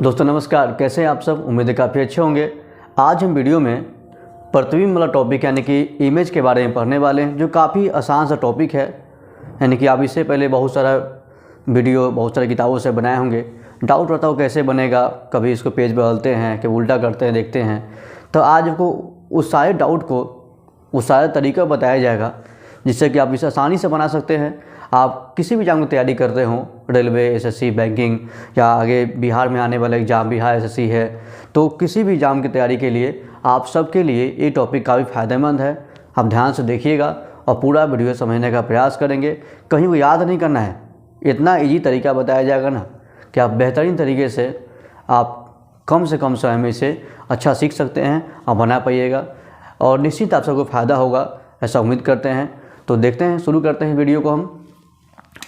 दोस्तों नमस्कार, कैसे हैं आप सब। उम्मीद है काफ़ी अच्छे होंगे। आज हम वीडियो में प्रतिबिंब वाला टॉपिक यानी कि इमेज के बारे में पढ़ने वाले हैं, जो काफ़ी आसान सा टॉपिक है। यानी कि आप इससे पहले बहुत सारा वीडियो बहुत सारी किताबों से बनाए होंगे। डाउट रहता हो कैसे बनेगा, कभी इसको पेज बदलते हैं, कभी उल्टा करते हैं, देखते हैं। तो आज आपको उस सारे डाउट को उस सारे तरीका बताया जाएगा जिससे कि आप इसे आसानी से बना सकते हैं। आप किसी भी एग्जाम की तैयारी करते हो, रेलवे, एसएससी, बैंकिंग या आगे बिहार में आने वाला एग्ज़ाम बिहार एसएससी है, तो किसी भी एग्ज़ाम की तैयारी के लिए आप सबके लिए ये टॉपिक काफ़ी फ़ायदेमंद है। आप ध्यान से देखिएगा और पूरा वीडियो समझने का प्रयास करेंगे। कहीं को याद नहीं करना है, इतना ईजी तरीका बताया जाएगा ना कि आप बेहतरीन तरीके से आप कम से कम समय में इसे अच्छा सीख सकते हैं और बना पाइएगा, और निश्चित आप सबको फ़ायदा होगा, ऐसा उम्मीद करते हैं। तो देखते हैं, शुरू करते हैं वीडियो को। हम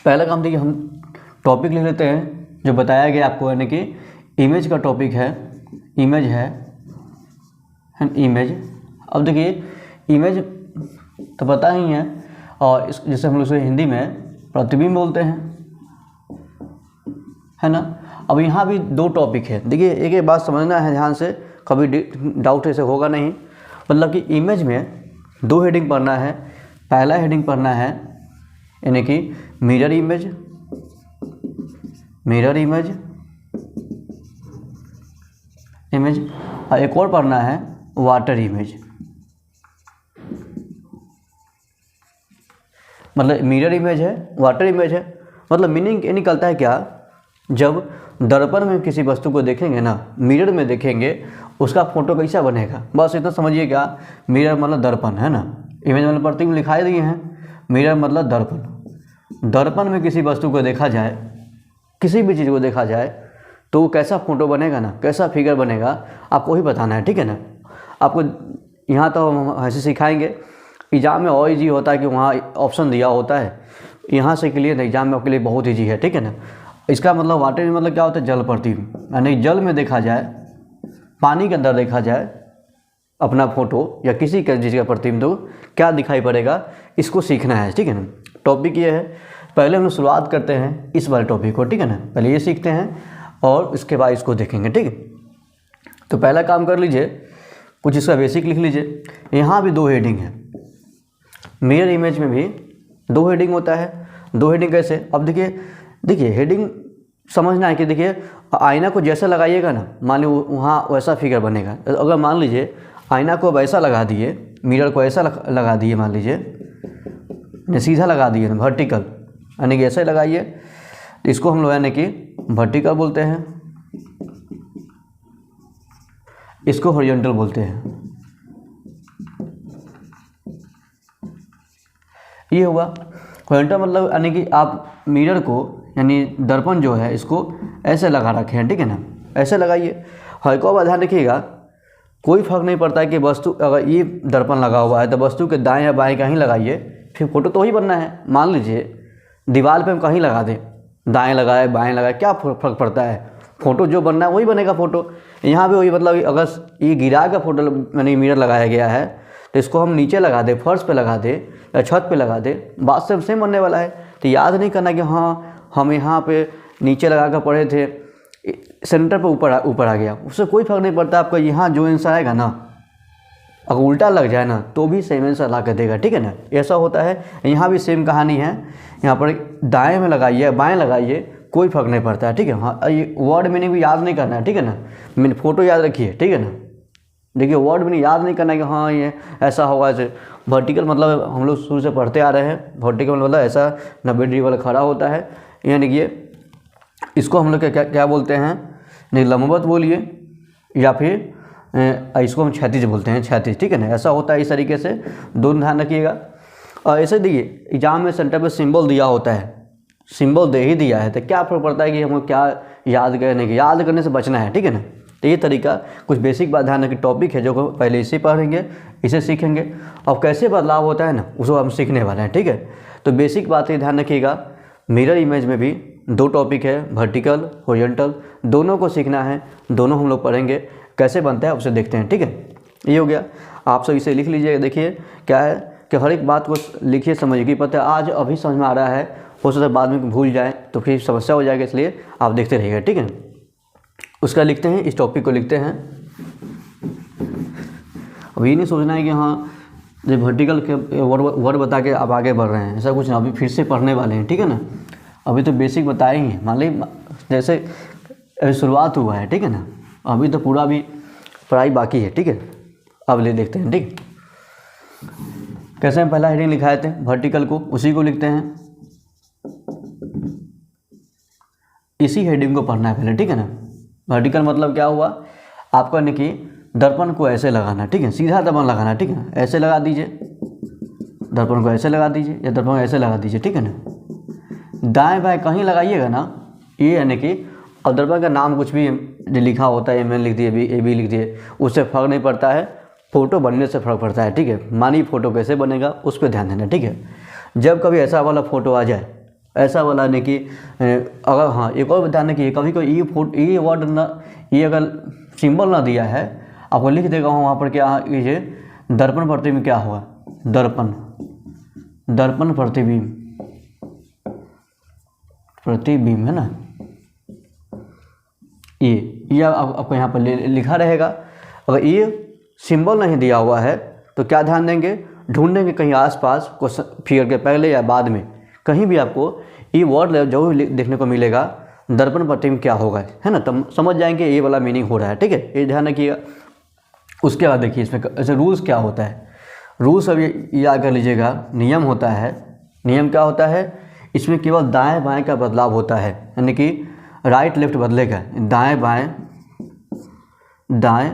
पहला काम देखिए, हम टॉपिक लिख लेते हैं जो बताया गया आपको, यानी कि इमेज का टॉपिक है। इमेज है एंड इमेज। अब देखिए इमेज तो पता ही है, और जैसे हम लोग इसे हिंदी में प्रतिबिंब बोलते हैं, है ना। अब यहाँ भी दो टॉपिक है। देखिए एक एक बात समझना है ध्यान से, कभी डाउट ऐसे होगा नहीं। मतलब कि इमेज में दो हेडिंग पढ़ना है। पहला हेडिंग पढ़ना है यानी कि mirror image, mirror image image, और एक और पढ़ना है वाटर इमेज। मतलब मिरर इमेज है, वाटर इमेज है। मतलब मीनिंग ये निकलता है क्या, जब दर्पण में किसी वस्तु को देखेंगे ना, मिरर में देखेंगे, उसका फोटो कैसा बनेगा, बस इतना समझिए। क्या मिरर मतलब दर्पण है ना, इमेज मतलब प्रतिबिंब लिखाई दिए हैं। मिरर मतलब दर्पण। दर्पण में किसी वस्तु को देखा जाए, किसी भी चीज़ को देखा जाए, तो वो कैसा फोटो बनेगा ना, कैसा फिगर बनेगा, आपको ही बताना है, ठीक है ना। आपको यहाँ तो हम ऐसे सिखाएंगे। एग्जाम में और ईजी होता है कि वहाँ ऑप्शन दिया होता है, यहाँ से क्लियर है, एग्जाम में आपके लिए बहुत ईजी है, ठीक है ना। इसका मतलब वाटर में मतलब क्या होता है, जल प्रतिबिंब, यानी जल में देखा जाए, पानी के अंदर देखा जाए अपना फोटो या किसी का चीज़ का प्रतिबिंब, तो क्या दिखाई पड़ेगा, इसको सीखना है, ठीक है ना। टॉपिक ये है। पहले हम लोग शुरुआत करते हैं इस वाले टॉपिक को, ठीक है ना। पहले ये सीखते हैं और उसके बाद इसको देखेंगे, ठीक है। तो पहला काम कर लीजिए, कुछ इसका बेसिक लिख लीजिए। यहाँ भी दो हेडिंग है, मिरर इमेज में भी दो हेडिंग होता है। दो हेडिंग कैसे, अब देखिए हेडिंग समझना है कि देखिए आईना को जैसा लगाइएगा ना, मान ली वहाँ वैसा फिगर बनेगा। अगर मान लीजिए आईना को वैसा लगा दिए, मिरर को ऐसा लगा दिए, मान लीजिए सीधा लगा दिए ना, वर्टिकल, यानी कि ऐसे लगाइए, तो इसको हम लोग यानी कि वर्टिकल बोलते हैं, इसको हॉरिजॉन्टल बोलते हैं। ये हुआ हॉरिजॉन्टल, मतलब यानी कि आप मिरर को यानी दर्पण जो है इसको ऐसे लगा रखे हैं, ठीक है ना, ऐसे लगाइए। हर को अब ध्यान रखिएगा, कोई फर्क नहीं पड़ता है कि वस्तु अगर ये दर्पण लगा हुआ है तो वस्तु के दाएं या बाएं कहीं लगाइए, फिर फोटो तो वही बनना है। मान लीजिए दीवार पे हम कहीं लगा दें, दाएं लगाए बाएं लगाए, क्या फ़र्क पड़ता है, फ़ोटो जो बनना है वही बनेगा फ़ोटो। यहाँ भी वही, मतलब अगर ये गिरा का फोटो यानी मिरर लगाया गया है, तो इसको हम नीचे लगा दें, फर्श पे लगा दें या छत पे लगा दें, बात सब सेम बनने वाला है। तो याद नहीं करना कि हाँ हम यहाँ पे नीचे लगा कर पढ़े थे, सेंटर पे ऊपर आ गया, उससे कोई फर्क नहीं पड़ता। आपका यहाँ जो आंसर आएगा ना, अगर उल्टा लग जाए ना तो भी सेम आंसर ला कर देगा, ठीक है ना। ऐसा होता है, यहाँ भी सेम कहानी है। यहाँ पर दाएं में लगाइए बाएं लगाइए, कोई फर्क नहीं पड़ता है, ठीक है। हाँ, ये वर्ड मीनिंग भी याद नहीं करना है, ठीक है ना। मैंने फोटो याद रखिए, ठीक है ना। देखिए वर्ड मीनिंग याद नहीं करना है कि हाँ ये ऐसा होगा, ऐसे। वर्टिकल मतलब हम लोग शुरू से पढ़ते आ रहे हैं, वर्टिकल मतलब ऐसा 90 डिग्री वाला खड़ा होता है, यानी कि ये इसको हम लोग क्या बोलते हैं, नहीं लंबवत बोलिए, या फिर इसको हम क्षैतिज बोलते हैं, क्षैतिज, ठीक है ना। ऐसा होता है, इस तरीके से दोनों ध्यान रखिएगा। और ऐसे देखिए एग्जाम में सेंटर पे सिंबल दिया होता है, सिंबल दे ही दिया है, तो क्या फर्क पड़ता है कि हमको क्या याद करने की, याद करने से बचना है, ठीक है ना। तो ये तरीका, कुछ बेसिक बात ध्यान रखिए। टॉपिक है जो पहले इसे पढ़ेंगे, इसे सीखेंगे, और कैसे बदलाव होता है ना उसको हम सीखने वाले हैं, ठीक है। तो बेसिक बात ये ध्यान रखिएगा, मिरर इमेज में भी दो टॉपिक है, वर्टिकल हॉरिजॉन्टल, दोनों को सीखना है, दोनों हम लोग पढ़ेंगे। कैसे बनता है उसे देखते हैं, ठीक है। ये हो गया, आप सब इसे लिख लीजिए। देखिए क्या है कि हर एक बात को लिखिए, समझिए कि पता है आज अभी समझ में आ रहा है, हो सकता है बाद में भूल जाए तो फिर समस्या हो जाएगी, इसलिए आप देखते रहिएगा, ठीक है। उसका लिखते हैं, इस टॉपिक को लिखते हैं। अब ये नहीं सोचना है कि हाँ जो वर्टिकल के वर्ड बता के आप आगे बढ़ रहे हैं, ऐसा कुछ ना। अभी फिर से पढ़ने वाले हैं, ठीक है ना। अभी तो बेसिक बताए ही हैं, मान ली जैसे अभी शुरुआत हुआ है, ठीक है ना। अभी तो पूरा भी पढ़ाई बाकी है, ठीक है। अब ले देखते हैं, ठीक। कैसे हम पहला हेडिंग लिखाए थे वर्टिकल को, उसी को लिखते हैं। इसी हेडिंग को पढ़ना है पहले, ठीक है ना। वर्टिकल मतलब क्या हुआ आपका, यानी कि दर्पण को ऐसे लगाना, ठीक है। सीधा दर्पण लगाना, ठीक है। ऐसे लगा दीजिए, दर्पण को ऐसे लगा दीजिए, या दर्पण को ऐसे लगा दीजिए, ठीक है ना। दाएं बाएं कहीं लगाइएगा ना, ये यानी कि अब दर्पण का नाम कुछ भी जो लिखा होता है, MN लिख दिए, AB लिख दिए, उससे फ़र्क नहीं पड़ता है। फ़ोटो बनने से फ़र्क पड़ता है, ठीक है। मानिए फ़ोटो कैसे बनेगा उस पर ध्यान देना, ठीक है। जब कभी ऐसा वाला फ़ोटो आ जाए, ऐसा वाला नहीं कि अगर हाँ एक और ध्यान रखिए, कभी कोई ये वर्ड ना, ये अगर सिंबल ना दिया है, आपको लिख देगा वहाँ पर क्या, ये दर्पण प्रतिबिंब क्या हुआ, दर्पण प्रतिबिंब है ना। ये आपको यहाँ पर लिखा रहेगा। अगर ये सिंबल नहीं दिया हुआ है तो क्या ध्यान देंगे, ढूंढेंगे कहीं आसपास को फिगर के पहले या बाद में, कहीं भी आपको ये वर्ड जो देखने को मिलेगा दर्पण प्रतिबिंब क्या होगा, है ना। तब समझ जाएंगे ये वाला मीनिंग हो रहा है, ठीक है। ये ध्यान रखिएगा। उसके बाद देखिए इसमें ऐसे रूल्स क्या होता है। रूल्स अब ये याद कर लीजिएगा। नियम होता है, नियम क्या होता है, इसमें केवल दाएं बाएं का बदलाव होता है, यानी कि राइट लेफ्ट बदलेगा, दाएं बाएं, दाएं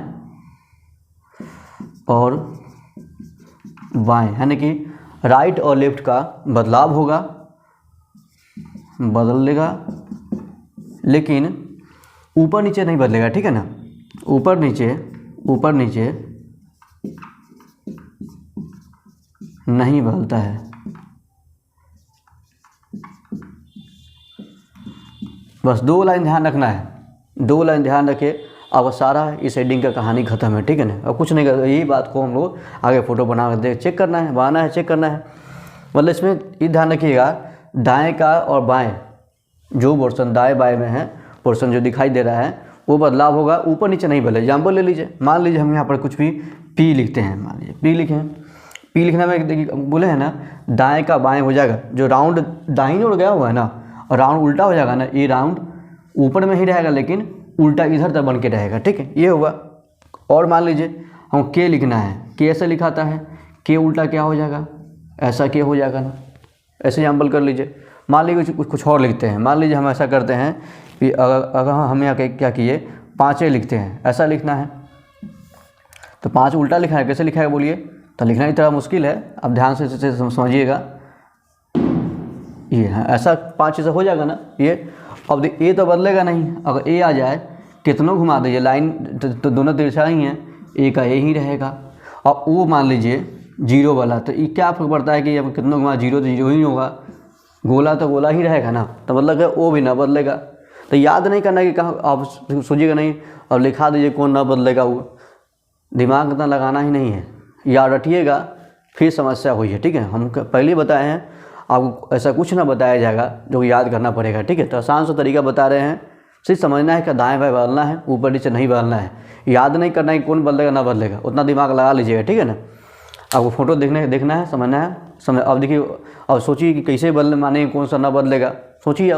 और बाएं, यानी कि राइट और लेफ्ट का बदलाव होगा, बदलेगा, लेकिन ऊपर नीचे नहीं बदलेगा, ठीक है ना। ऊपर नीचे नहीं बदलता है। बस 2 लाइन ध्यान रखना है, 2 लाइन ध्यान रखे, अब सारा इस हेडिंग का कहानी खत्म है, ठीक है ना। अब कुछ नहीं करना, यही बात को हम लोग आगे फोटो बना कर चेक करना है, बनाना है, चेक करना है। मतलब इसमें ये ध्यान रखिएगा, दाएं का और बाएं जो पोर्शन दाएं बाएं में है, पोर्शन जो दिखाई दे रहा है वो बदलाव होगा, ऊपर नीचे नहीं बदले। एग्जाम्पल ले लीजिए, मान लीजिए हम यहाँ पर कुछ भी P लिखते हैं, मान लीजिए P लिखे हैं। P लिखने में देखिए बोले हैं ना, दाएं का बाएं हो जाएगा, जो राउंड दाहिनी ओर गया हुआ है ना, और राउंड उल्टा हो जाएगा ना, ये राउंड ऊपर में ही रहेगा लेकिन उल्टा इधर तक बन के रहेगा, ठीक है। ये हुआ। और मान लीजिए हम K लिखना है, K ऐसे लिखाता है, K उल्टा क्या हो जाएगा, ऐसा K हो जाएगा ना। ऐसे एग्जाम्पल कर लीजिए। मान लीजिए कुछ और लिखते हैं, मान लीजिए हम ऐसा करते हैं कि अगर हम यहाँ क्या किए 5 लिखते हैं, ऐसा लिखना है तो 5 उल्टा लिखा है, कैसे लिखा है बोलिए। तो लिखना ही थोड़ा मुश्किल है, अब ध्यान से समझिएगा। ये है ऐसा 5 से हो जाएगा ना ये। अब ए तो बदलेगा नहीं, अगर ए आ जाए कितनों घुमा दीजिए, लाइन तो दोनों तिरछा ही हैं, ए का ए ही रहेगा। और वो मान लीजिए 0 वाला, तो ये क्या फर्क पड़ता है कि अब कितनों घुमा, 0 तो 0 ही होगा, गोला तो गोला ही रहेगा ना, तो मतलब वो भी ना बदलेगा। तो याद नहीं करना कि कहाँ, आप सोचिएगा नहीं और लिखा दीजिए कौन ना बदलेगा, वो दिमाग इतना लगाना ही नहीं है, याद रखिएगा फिर समस्या हुई है, ठीक है। हम पहले बताए हैं आपको ऐसा कुछ ना बताया जाएगा जो याद करना पड़ेगा, ठीक है। तो आसान सा तरीका बता रहे हैं, सिर्फ समझना है कि दाएं बाएं बदलना है, ऊपर नीचे नहीं बदलना है। याद नहीं करना है कि कौन बदलेगा ना बदलेगा, उतना दिमाग लगा लीजिएगा, ठीक है ना। आपको फोटो देखना है, समझना है, अब देखिए, अब सोचिए कि कैसे बदले, माने कौन सा ना बदलेगा, सोचिए।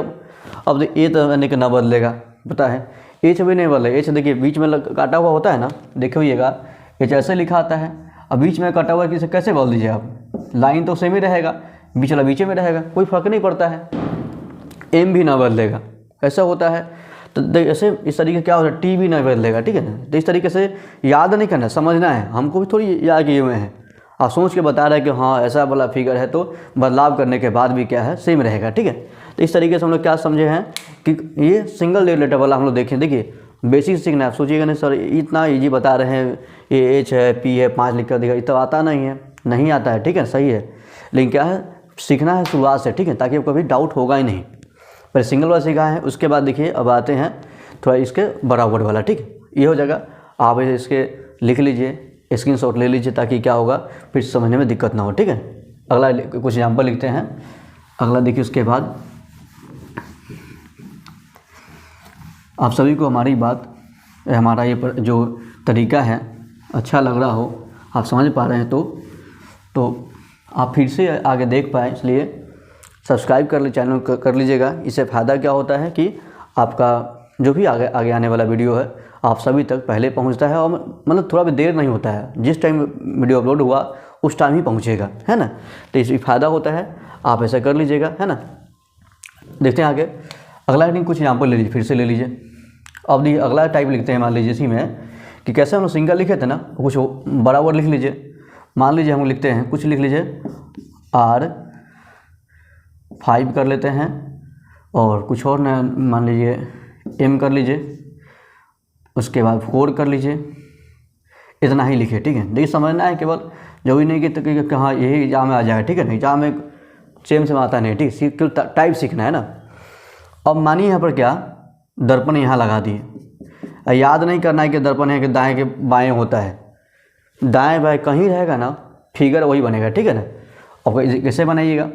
अब ये तो यानी कि ना बदलेगा, पता है एच भी नहीं बदलेगा। एच देखिए बीच में काटा हुआ होता है ना, देखिएगा एच ऐसे लिखा आता है, अब बीच में काटा हुआ किसे कैसे बदल दीजिए आप, लाइन तो सेम ही रहेगा, बीच वाला बीच में रहेगा, कोई फर्क नहीं पड़ता है। एम भी ना बदलेगा, ऐसा होता है। तो ऐसे इस तरीके से क्या होता है, टी भी ना बदलेगा, ठीक है ना। तो इस तरीके से याद नहीं करना, समझना है, हमको भी थोड़ी याद किए हुए हैं, आप सोच के बता रहे हैं कि हाँ ऐसा वाला फिगर है, तो बदलाव करने के बाद भी क्या है सेम रहेगा, ठीक है। तो इस तरीके से हम लोग क्या समझे हैं कि ये सिंगल लेटर वाला हम लोग देखें, देखिए बेसिक सीखना है। सोचिएगा नहीं सर इतना ईजी बता रहे हैं, ये एच है, पी है, 5 लिख कर देगा, ये तो आता नहीं है, नहीं आता है, ठीक है, सही है। लेकिन क्या है, सीखना है शुरुआत से, ठीक है, ताकि अब कभी डाउट होगा ही नहीं। पहले सिंगल वाला सीखा है, उसके बाद देखिए अब आते हैं थोड़ा इसके बराबर वाला, ठीक है। ये हो जाएगा, आप इसके लिख लीजिए, स्क्रीनशॉट ले लीजिए, ताकि क्या होगा फिर समझने में दिक्कत ना हो, ठीक है। अगला कुछ एग्जाम्पल लिखते हैं। अगला देखिए, उसके बाद आप सभी को हमारी बात हमारा ये जो तरीका है अच्छा लग रहा हो, आप समझ पा रहे हैं तो आप फिर से आगे देख पाएँ, इसलिए सब्सक्राइब कर चैनल कर लीजिएगा। इससे फ़ायदा क्या होता है कि आपका जो भी आगे आने वाला वीडियो है आप सभी तक पहले पहुंचता है, और मतलब थोड़ा भी देर नहीं होता है, जिस टाइम वीडियो अपलोड हुआ उस टाइम ही पहुंचेगा, है ना। तो इससे फ़ायदा होता है, आप ऐसा कर लीजिएगा, है ना। देखते हैं आगे अगला हेडिंग, कुछ एग्जाम्पल ले लीजिए, फिर से ले लीजिए। अब देखिए अगला टाइप लिखते हैं, मान लीजिए इसी में कि कैसे हम लोग सिंगल लिखे थे ना, कुछ बड़ा वर्ड लिख लीजिए। मान लीजिए हम लिखते हैं, कुछ लिख लीजिए R5 कर लेते हैं, और कुछ और ना, मान लीजिए M कर लीजिए, उसके बाद 4 कर लीजिए, इतना ही लिखे, ठीक है। देखिए समझना है केवल, जो भी नहीं कि हाँ यही एग्जाम में आ जाएगा, ठीक है ना, एग्जाम में सेम से आता नहीं, ठीक, केवल टाइप सीखना है ना। अब मानिए यहाँ पर क्या दर्पण यहाँ लगा दिए, याद नहीं करना है कि दर्पण है कि दाएं के बाएं होता है, दाएं बाएं कहीं रहेगा ना, फिगर वही बनेगा, ठीक है ना। अब कैसे बनाइएगा,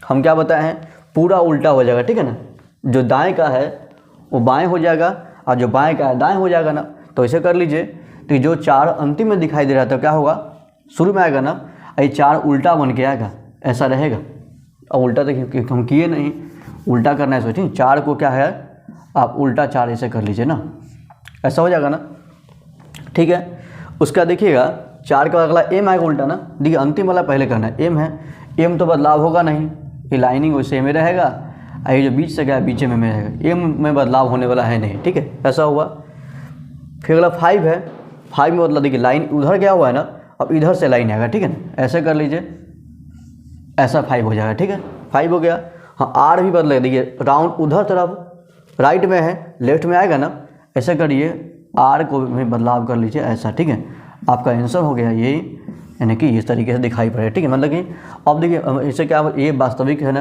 हम क्या बताए हैं, पूरा उल्टा हो जाएगा, ठीक है ना। जो दाएं का है वो बाएं हो जाएगा, और जो बाएं का है दाएं हो जाएगा ना। तो ऐसे कर लीजिए, तो जो 4 अंतिम में दिखाई दे रहा था क्या होगा, शुरू में आएगा ना, ये 4 उल्टा बन के आएगा, ऐसा रहेगा। अब उल्टा देखिए हम किए नहीं, उल्टा करना है सोचिए, 4 को क्या है आप उल्टा 4 ऐसे कर लीजिए ना, ऐसा हो जाएगा ना, ठीक है। उसका देखिएगा 4 का अगला M आएगा उल्टा ना, देखिए अंतिम वाला पहले करना है, M है, M तो बदलाव होगा नहीं, ये लाइनिंग वैसे में रहेगा, ये जो बीच से गया बीच में रहेगा, M में बदलाव होने वाला है नहीं, ठीक है, ऐसा हुआ। फिर अगला 5 है, 5 में मतलब देखिए लाइन उधर गया हुआ है ना, अब इधर से लाइन आएगा, ठीक है ना, ऐसे कर लीजिए, ऐसा 5 हो जाएगा, ठीक है, 5 हो गया। हाँ R भी बदलेगा, देखिए राउंड उधर तरफ राइट में है, लेफ्ट में आएगा ना, ऐसे करिए, R को भी बदलाव कर लीजिए ऐसा, ठीक है। आपका आंसर हो गया यही, यानी कि इस तरीके से दिखाई पड़े, ठीक है। मतलब कि अब देखिए इससे क्या, ये वास्तविक है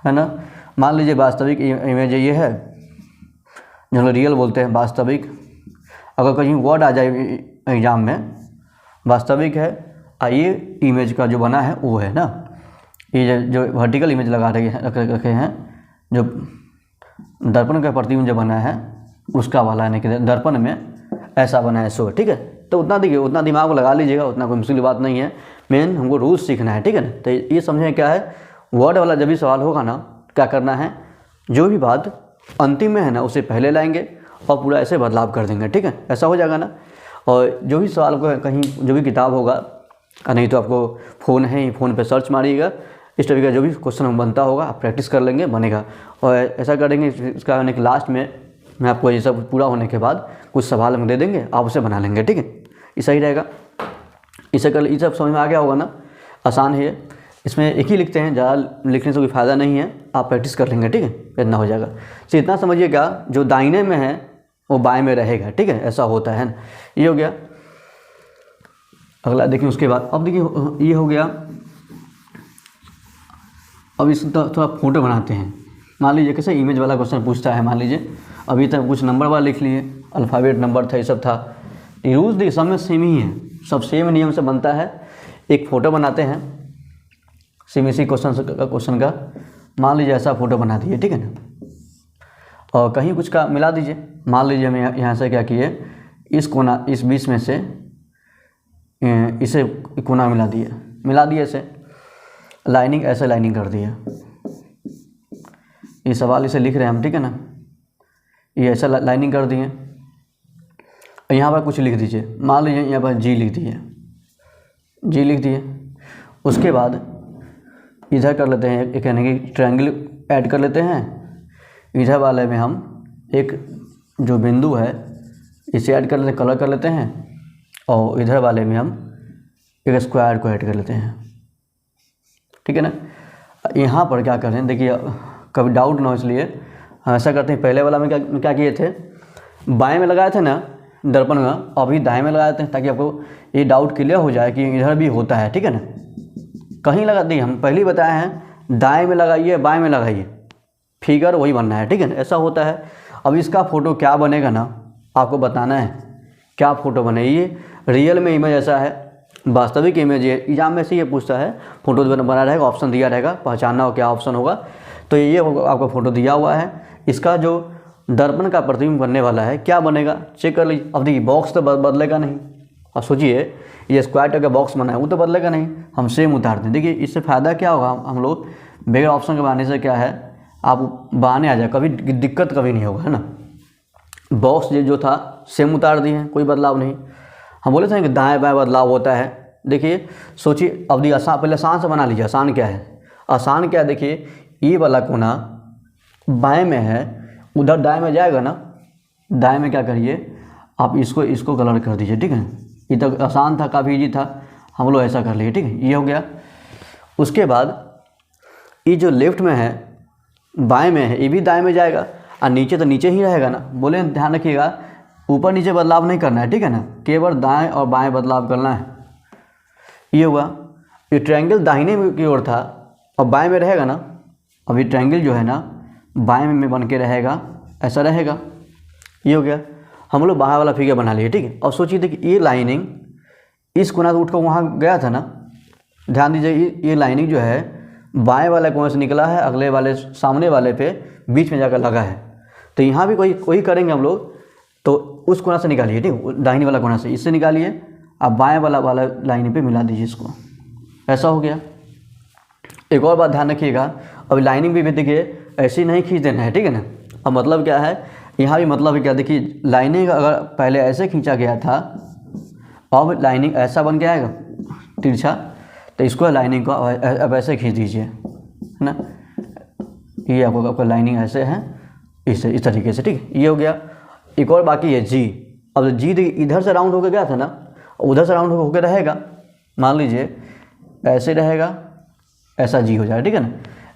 ना, मान लीजिए वास्तविक इमेज ये है, जो लोग रियल बोलते हैं वास्तविक, अगर कहीं वर्ड आ जाए एग्जाम में वास्तविक है, ये इमेज का जो बना है वो है ना, ये जो वर्टिकल इमेज लगा रखे हैं, जो दर्पण का प्रतिबिंब जो बना है उसका वाला, यानी कि दर्पण में ऐसा बना है सो, ठीक है। तो उतना देखिए, उतना दिमाग लगा लीजिएगा, उतना कोई मुश्किल बात नहीं है, मेन हमको रूल्स सीखना है, ठीक है ना। तो ये समझें क्या है, वर्ड वाला जब भी सवाल होगा ना, क्या करना है, जो भी बात अंतिम में है ना उसे पहले लाएंगे और पूरा ऐसे बदलाव कर देंगे, ठीक है, ऐसा हो जाएगा ना। और जो भी सवाल को कहीं जो भी किताब होगा, नहीं तो आपको फ़ोन है ही, फ़ोन पे सर्च मारिएगा, इस तरीके का जो भी क्वेश्चन बनता होगा आप प्रैक्टिस कर लेंगे, बनेगा। और ऐसा करेंगे, इसका होने के लास्ट में मैं आपको ये सब पूरा होने के बाद कुछ सवाल हम दे देंगे, आप उसे बना लेंगे, ठीक है, ये सही रहेगा। इसे कर, ये सब समझ में आ गया होगा ना, आसान है ये। इसमें एक ही लिखते हैं, ज़्यादा लिखने से कोई फ़ायदा नहीं है, आप प्रैक्टिस कर लेंगे, ठीक है, इतना हो जाएगा। तो इतना समझिएगा, जो दाहिने में है वो बाएं में रहेगा, ठीक है, ऐसा होता है ना। ये हो गया। अगला देखिए उसके बाद, अब देखिए ये हो गया। अब इस थोड़ा फोटो बनाते हैं। मान लीजिए कैसे इमेज वाला क्वेश्चन पूछता है, मान लीजिए अभी तक कुछ नंबर वाला लिख लिए, अल्फ़ाबेट नंबर था, ये सब था। रूल्स देखिए सब में सेम ही है, सब सेम नियम से बनता है। एक फ़ोटो बनाते हैं सेम इसी क्वेश्चन का, मान लीजिए ऐसा फ़ोटो बना दिए, ठीक है ना, और कहीं कुछ का मिला दीजिए। मान लीजिए हमें यहाँ से क्या किए, इस कोना, इस बीच में से इसे कोना मिला दिए ऐसे, लाइनिंग ऐसे लाइनिंग कर दिए। ये सवाल इसे लिख रहे हैं हम, ठीक है ना, ये ऐसा लाइनिंग कर दिए। यहाँ पर कुछ लिख दीजिए, मान लीजिए यहाँ पर जी लिख दिए। उसके बाद इधर कर लेते हैं एक, यानी कि ट्रायंगल ऐड कर लेते हैं। इधर वाले में हम एक जो बिंदु है इसे ऐड कर लेते हैं, कलर कर लेते हैं, और इधर वाले में हम एक स्क्वायर को ऐड कर लेते हैं, ठीक है ना। यहाँ पर क्या कर रहे हैं, देखिए कभी डाउट ना हो इसलिए हम ऐसा करते हैं। पहले वाला में क्या किए थे, बाएं में लगाए थे ना दर्पण का, अभी दाएं में लगाते हैं, ताकि आपको ये डाउट क्लियर हो जाए कि इधर भी होता है, ठीक है ना। कहीं लगा दी, हम पहले ही बताए हैं, दाएं में लगाइए बाएं में लगाइए, फिगर वही बनना है, ठीक है ना, ऐसा होता है। अब इसका फ़ोटो क्या बनेगा ना, आपको बताना है क्या फ़ोटो बने। ये रियल में इमेज ऐसा है, वास्तविक इमेज है। एग्जाम में से ये पूछता है, फ़ोटो बना रहेगा, ऑप्शन दिया रहेगा, पहचानना हो क्या ऑप्शन होगा। तो ये आपका फ़ोटो दिया हुआ है, इसका जो दर्पण का प्रतिबिंब बनने वाला है, क्या बनेगा चेक कर लीजिए। अब देखिए बॉक्स तो बदलेगा नहीं, अब सोचिए ये स्क्वायर टाइप का बॉक्स बना है वो तो बदलेगा नहीं, हम सेम उतारते हैं। देखिए इससे फ़ायदा क्या होगा, हम लोग बगैर ऑप्शन के बनाने से क्या है आप बहाने आ जाए, कभी दिक्कत कभी नहीं होगा, है ना। बॉक्स जो था सेम उतार दिए हैं, कोई बदलाव नहीं। हम बोले थे कि दाएँ बाएँ बदलाव होता है। देखिए सोचिए अब आसान, पहले आसान से बना लीजिए। आसान क्या है, आसान क्या है, देखिए ये वाला कोना बाएं में है, उधर दाएं में जाएगा ना, दाएं में क्या करिए आप इसको कलर कर दीजिए, ठीक है। ये तो आसान था, काफ़ी इजी था, हम लोग ऐसा कर लिए, ठीक है, ये हो गया। उसके बाद ये जो लेफ्ट में है बाएं में है, ये भी दाएं में जाएगा, और नीचे तो नीचे ही रहेगा ना। बोले ध्यान रखिएगा ऊपर नीचे बदलाव नहीं करना है, ठीक है ना, केवल दाएं और बाएं बदलाव करना है। ये हुआ, ये ट्रायंगल दाहिने की ओर था और बाएं में रहेगा ना, अब ये ट्रायंगल जो है ना बाएं में बन के रहेगा, ऐसा रहेगा। ये हो गया, हम लोग बाहर वाला फिगर बना लिए, ठीक है। अब सोचिए देखिए ये लाइनिंग इस कोना से उठ कर वहाँ गया था ना, ध्यान दीजिए ये लाइनिंग जो है बाएं वाले कोने से निकला है, अगले वाले सामने वाले पे बीच में जाकर लगा है। तो यहाँ भी कोई करेंगे हम लोग, तो उस कोना से निकालिए, ठीक है, दाहिनी वाला कोना से इससे निकालिए, अब बाएं वाला लाइन पे मिला दीजिए इसको, ऐसा हो गया। एक और बात ध्यान रखिएगा, अब लाइनिंग भी देखिए ऐसे ही नहीं खींच देना है, ठीक है ना। अब मतलब क्या है, यहाँ भी मतलब है क्या, देखिए लाइनिंग अगर पहले ऐसे खींचा गया था, अब लाइनिंग ऐसा बन के आएगा तिरछा, तो इसको लाइनिंग को अब ऐसे खींच दीजिए, है ना। ये आपका लाइनिंग ऐसे है, इस तरीके से, ठीक है, ये हो गया। एक और बाकी है जी। अब जी इधर से राउंड होकर गया था ना, उधर से राउंड होकर रहेगा, मान लीजिए ऐसे रहेगा, ऐसा जी हो जाएगा, ठीक है ना।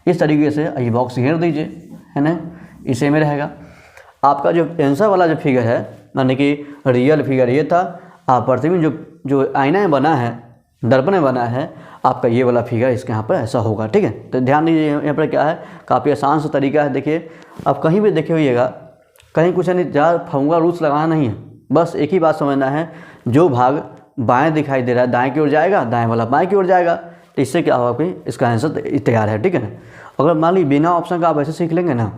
इस तरीके से ये बॉक्स घेर दीजिए, है ना, इसे में रहेगा। आपका जो आंसर वाला जो फिगर है, माने कि रियल फिगर ये था, आप प्रतिबिंब जो आईना में बना है, दर्पण में बना है, आपका ये वाला फिगर इसके यहाँ पर ऐसा होगा, ठीक है। तो ध्यान दीजिए यहाँ पर क्या है, काफ़ी आसान सा तरीका है। देखिए अब कहीं भी देखे होइएगा, कहीं कुछ नहीं, ज़्यादा फॉर्मूला रूल्स लगाना नहीं है, बस एक ही बात समझना है, जो भाग बाएं दिखाई दे रहा है दाएं की ओर जाएगा, दाएं वाला बाएं की ओर जाएगा, तो इससे क्या होगा कि इसका आंसर तैयार है, ठीक है ना। अगर मान लीजिए बिना ऑप्शन का आप ऐसे सीख लेंगे ना,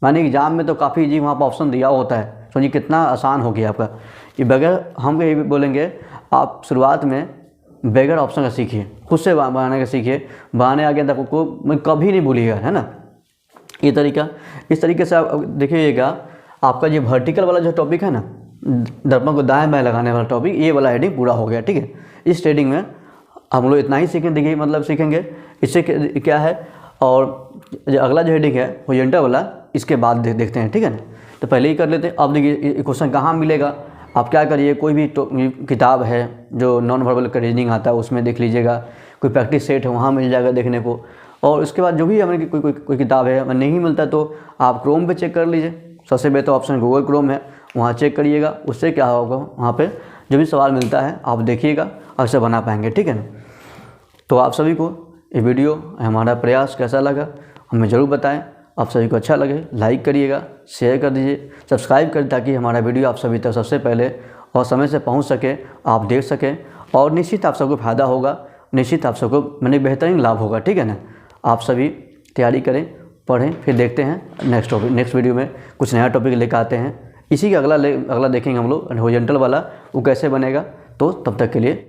मानिए एग्जाम में तो काफ़ी इजी वहाँ पर ऑप्शन दिया होता है, सोचिए कितना आसान हो गया आपका। ये बगैर हम ये बोलेंगे, आप शुरुआत में बगैर ऑप्शन का सीखिए, खुद से बनाने का सीखिए, बनाने आ गया तो आपको कभी नहीं भूलिएगा, है ना। ये तरीका, इस तरीके से आप देखिएगा, आपका ये वर्टिकल वाला जो टॉपिक है ना, दर्पण को दाएं बाएं लगाने वाला टॉपिक, ये वाला हेडिंग पूरा हो गया, ठीक है। इस हेडिंग में हम लोग इतना ही सीखेंगे, देखिए मतलब सीखेंगे, इससे क्या है। और जो अगला जो हेडिंग है हॉरिजॉन्टल वाला, इसके बाद देखते हैं, ठीक है ना। तो पहले ही कर लेते हैं। अब देखिए क्वेश्चन कहाँ मिलेगा, आप क्या करिए, कोई भी किताब है जो नॉन वर्बल का रीजनिंग आता है उसमें देख लीजिएगा, कोई प्रैक्टिस सेट है वहाँ मिल जाएगा देखने को। और उसके बाद जो भी हमें कोई किताब है नहीं मिलता तो आप क्रोम पे चेक कर लीजिए, सबसे बेहतर ऑप्शन गूगल क्रोम है, वहाँ चेक करिएगा। उससे क्या होगा, वहाँ पे जो भी सवाल मिलता है आप देखिएगा और इसे बना पाएंगे, ठीक है ना। तो आप सभी को ये वीडियो हमारा प्रयास कैसा लगा हमें ज़रूर बताएं। आप सभी को अच्छा लगे लाइक करिएगा, शेयर कर दीजिए, सब्सक्राइब करें, ताकि हमारा वीडियो आप सभी तक सबसे पहले और समय से पहुंच सके, आप देख सकें, और निश्चित आप सबको फ़ायदा होगा, निश्चित आप सबको मैंने बेहतरीन लाभ होगा, ठीक है ना। आप सभी तैयारी करें, पढ़ें, फिर देखते हैं नेक्स्ट वीडियो में कुछ नया टॉपिक लेकर आते हैं। इसी का अगला देखेंगे हम लोग हॉरिजॉन्टल वाला, वो कैसे बनेगा। तो तब तक के लिए